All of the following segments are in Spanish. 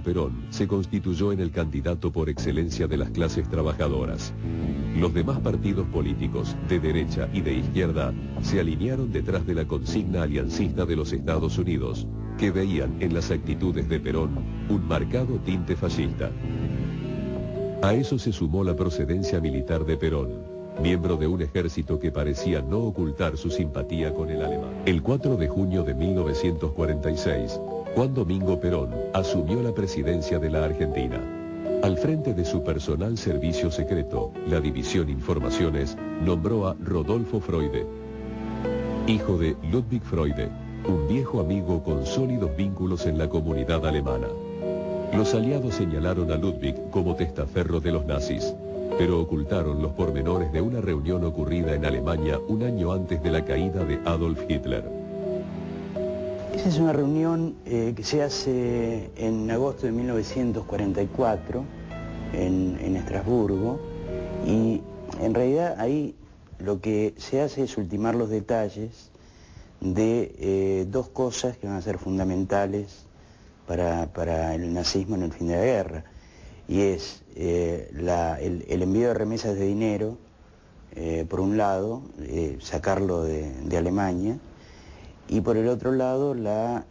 Perón se constituyó en el candidato por excelencia de las clases trabajadoras. Los demás partidos políticos, de derecha y de izquierda, se alinearon detrás de la consigna aliancista de los Estados Unidos, que veían en las actitudes de Perón un marcado tinte fascista. A eso se sumó la procedencia militar de Perón, miembro de un ejército que parecía no ocultar su simpatía con el alemán. El 4 de junio de 1946, Juan Domingo Perón asumió la presidencia de la Argentina. Al frente de su personal servicio secreto, la División Informaciones nombró a Rodolfo Freude, hijo de Ludwig Freude, un viejo amigo con sólidos vínculos en la comunidad alemana. Los aliados señalaron a Ludwig como testaferro de los nazis, pero ocultaron los pormenores de una reunión ocurrida en Alemania un año antes de la caída de Adolf Hitler. Esa es una reunión que se hace en agosto de 1944 en Estrasburgo, y en realidad ahí lo que se hace es ultimar los detalles de dos cosas que van a ser fundamentales para el nazismo en el fin de la guerra, y es el envío de remesas de dinero, por un lado, sacarlo de Alemania, y por el otro lado la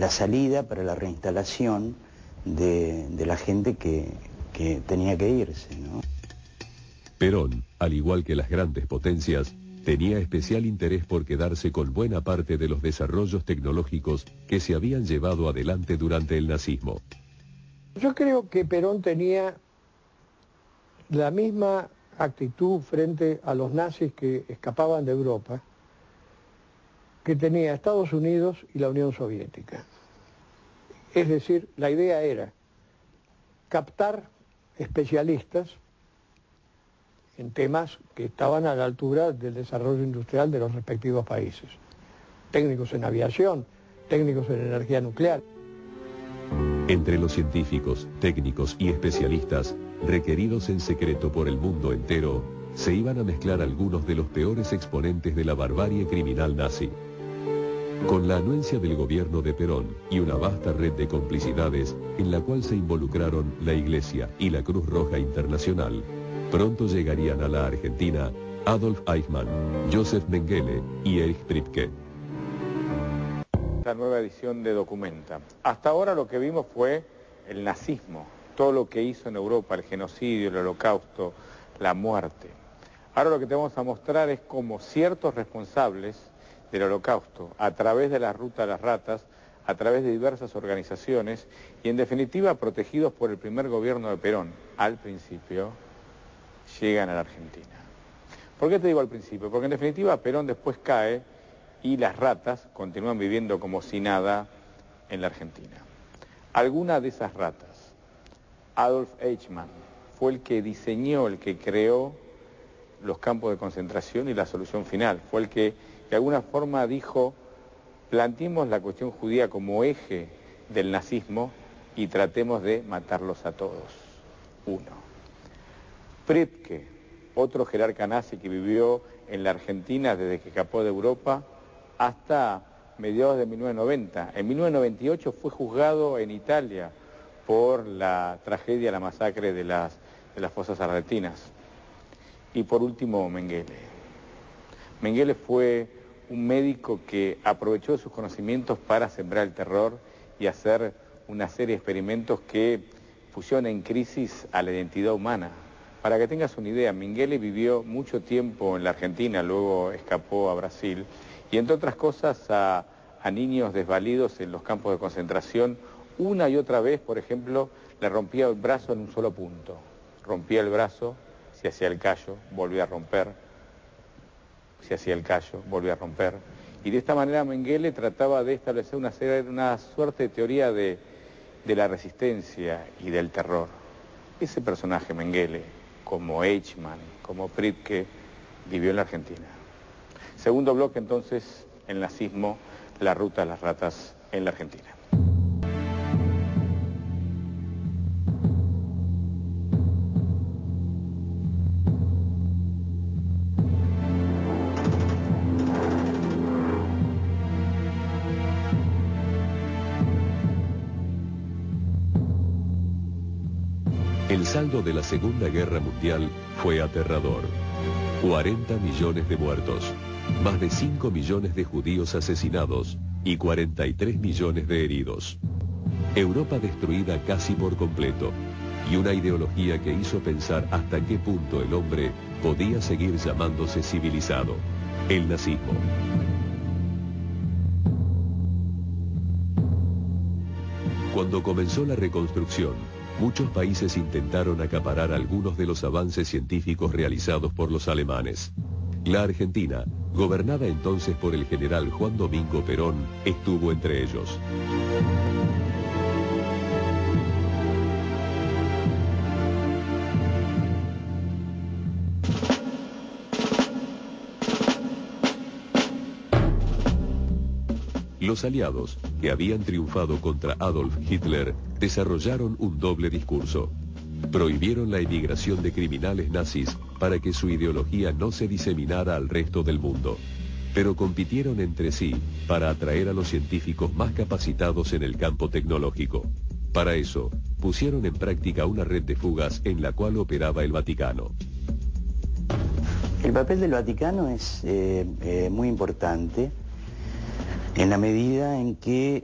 salida para la reinstalación de la gente que tenía que irse, ¿no? Perón, al igual que las grandes potencias, tenía especial interés por quedarse con buena parte de los desarrollos tecnológicos que se habían llevado adelante durante el nazismo. Yo creo que Perón tenía la misma actitud frente a los nazis que escapaban de Europa que tenía Estados Unidos y la Unión Soviética. Es decir, la idea era captar especialistas en temas que estaban a la altura del desarrollo industrial de los respectivos países. Técnicos en aviación, técnicos en energía nuclear. Entre los científicos, técnicos y especialistas, requeridos en secreto por el mundo entero, se iban a mezclar algunos de los peores exponentes de la barbarie criminal nazi. Con la anuencia del gobierno de Perón y una vasta red de complicidades en la cual se involucraron la Iglesia y la Cruz Roja Internacional, pronto llegarían a la Argentina Adolf Eichmann, Joseph Mengele y Erich Priebke. La nueva edición de Documenta. Hasta ahora lo que vimos fue el nazismo, todo lo que hizo en Europa, el genocidio, el holocausto, la muerte. Ahora lo que te vamos a mostrar es cómo ciertos responsables del holocausto, a través de la ruta de las ratas, a través de diversas organizaciones y en definitiva protegidos por el primer gobierno de Perón, al principio, llegan a la Argentina. ¿Por qué te digo al principio? Porque en definitiva Perón después cae y las ratas continúan viviendo como si nada en la Argentina. Alguna de esas ratas, Adolf Eichmann, fue el que diseñó, el que creó los campos de concentración y la solución final. Fue el que de alguna forma dijo, planteemos la cuestión judía como eje del nazismo y tratemos de matarlos a todos. Uno. Priebke, otro jerarca nazi que vivió en la Argentina desde que escapó de Europa hasta mediados de 1990. En 1998 fue juzgado en Italia por la tragedia, la masacre de las fosas argentinas. Y por último, Mengele. Mengele fue un médico que aprovechó sus conocimientos para sembrar el terror y hacer una serie de experimentos que pusieron en crisis a la identidad humana. Para que tengas una idea, Mengele vivió mucho tiempo en la Argentina, luego escapó a Brasil, y entre otras cosas a niños desvalidos en los campos de concentración, una y otra vez, por ejemplo, le rompía el brazo en un solo punto. Rompía el brazo, se hacía el callo, volvía a romper, se hacía el callo, volvía a romper. Y de esta manera Mengele trataba de establecer una suerte de teoría de la resistencia y del terror. Ese personaje, Mengele, como Eichmann, como Priebke, vivió en la Argentina. Segundo bloque, entonces, el nazismo, la ruta de las ratas en la Argentina. El saldo de la Segunda Guerra Mundial fue aterrador. 40 millones de muertos, más de 5 millones de judíos asesinados y 43 millones de heridos. Europa destruida casi por completo y una ideología que hizo pensar hasta qué punto el hombre podía seguir llamándose civilizado: el nazismo. Cuando comenzó la reconstrucción, muchos países intentaron acaparar algunos de los avances científicos realizados por los alemanes. La Argentina, gobernada entonces por el general Juan Domingo Perón, estuvo entre ellos. Los aliados, que habían triunfado contra Adolf Hitler, desarrollaron un doble discurso. Prohibieron la emigración de criminales nazis para que su ideología no se diseminara al resto del mundo. Pero compitieron entre sí para atraer a los científicos más capacitados en el campo tecnológico. Para eso, pusieron en práctica una red de fugas en la cual operaba el Vaticano. El papel del Vaticano es muy importante, en la medida en que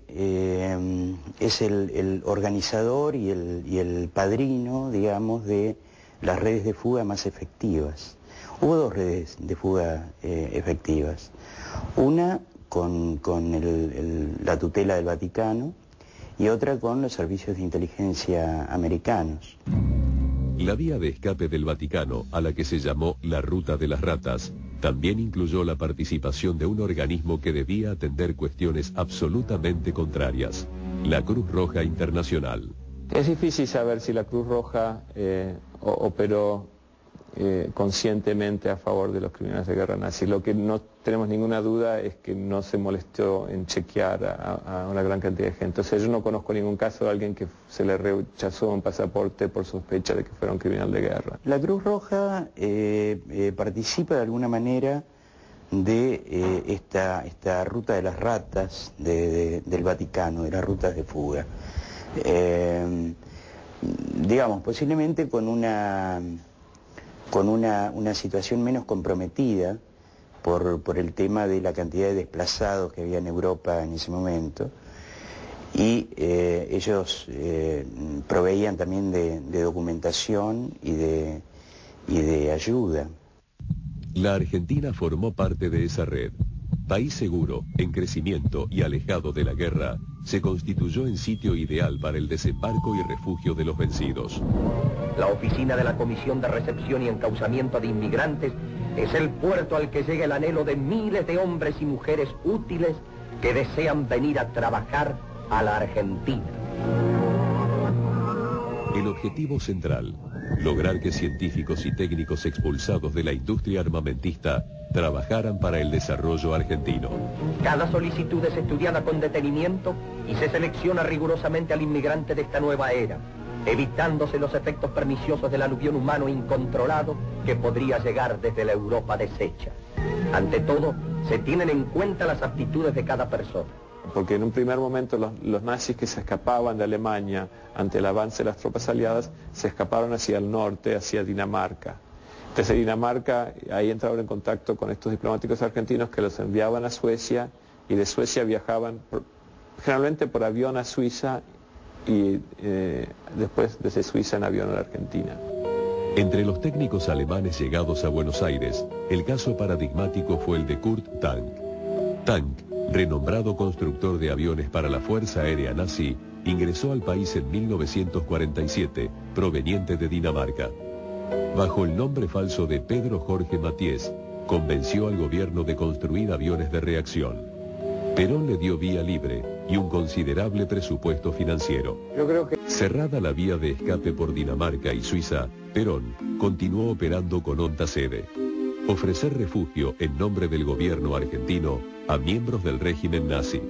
es el organizador y el padrino, digamos, de las redes de fuga más efectivas. Hubo dos redes de fuga efectivas. Una con la tutela del Vaticano y otra con los servicios de inteligencia americanos. La vía de escape del Vaticano, a la que se llamó la Ruta de las Ratas, también incluyó la participación de un organismo que debía atender cuestiones absolutamente contrarias: la Cruz Roja Internacional. Es difícil saber si la Cruz Roja operó conscientemente a favor de los criminales de guerra nazis. Lo que no tenemos ninguna duda es que no se molestó en chequear a una gran cantidad de gente. O sea, yo no conozco ningún caso de alguien que se le rechazó un pasaporte por sospecha de que fuera un criminal de guerra. La Cruz Roja participa de alguna manera de esta ruta de las ratas del Vaticano, de las rutas de fuga. Digamos, posiblemente con una situación menos comprometida por el tema de la cantidad de desplazados que había en Europa en ese momento, y ellos proveían también de documentación y de ayuda. La Argentina formó parte de esa red. País seguro, en crecimiento y alejado de la guerra, se constituyó en sitio ideal para el desembarco y refugio de los vencidos. La oficina de la Comisión de Recepción y Encauzamiento de Inmigrantes es el puerto al que llega el anhelo de miles de hombres y mujeres útiles que desean venir a trabajar a la Argentina. El objetivo central: lograr que científicos y técnicos expulsados de la industria armamentista trabajaran para el desarrollo argentino. Cada solicitud es estudiada con detenimiento y se selecciona rigurosamente al inmigrante de esta nueva era, evitándose los efectos perniciosos del aluvión humano incontrolado que podría llegar desde la Europa deshecha. Ante todo, se tienen en cuenta las aptitudes de cada persona. Porque en un primer momento los nazis que se escapaban de Alemania ante el avance de las tropas aliadas se escaparon hacia el norte, hacia Dinamarca. Desde Dinamarca, ahí entraron en contacto con estos diplomáticos argentinos que los enviaban a Suecia, y de Suecia viajaban generalmente por avión a Suiza y después desde Suiza en avión a la Argentina. Entre los técnicos alemanes llegados a Buenos Aires, el caso paradigmático fue el de Kurt Tank. Tank, renombrado constructor de aviones para la Fuerza Aérea Nazi, ingresó al país en 1947, proveniente de Dinamarca. Bajo el nombre falso de Pedro Jorge Mathies, convenció al gobierno de construir aviones de reacción. Perón le dio vía libre y un considerable presupuesto financiero. Yo creo que... Cerrada la vía de escape por Dinamarca y Suiza, Perón continuó operando con honda sede: ofrecer refugio en nombre del gobierno argentino a miembros del régimen nazi.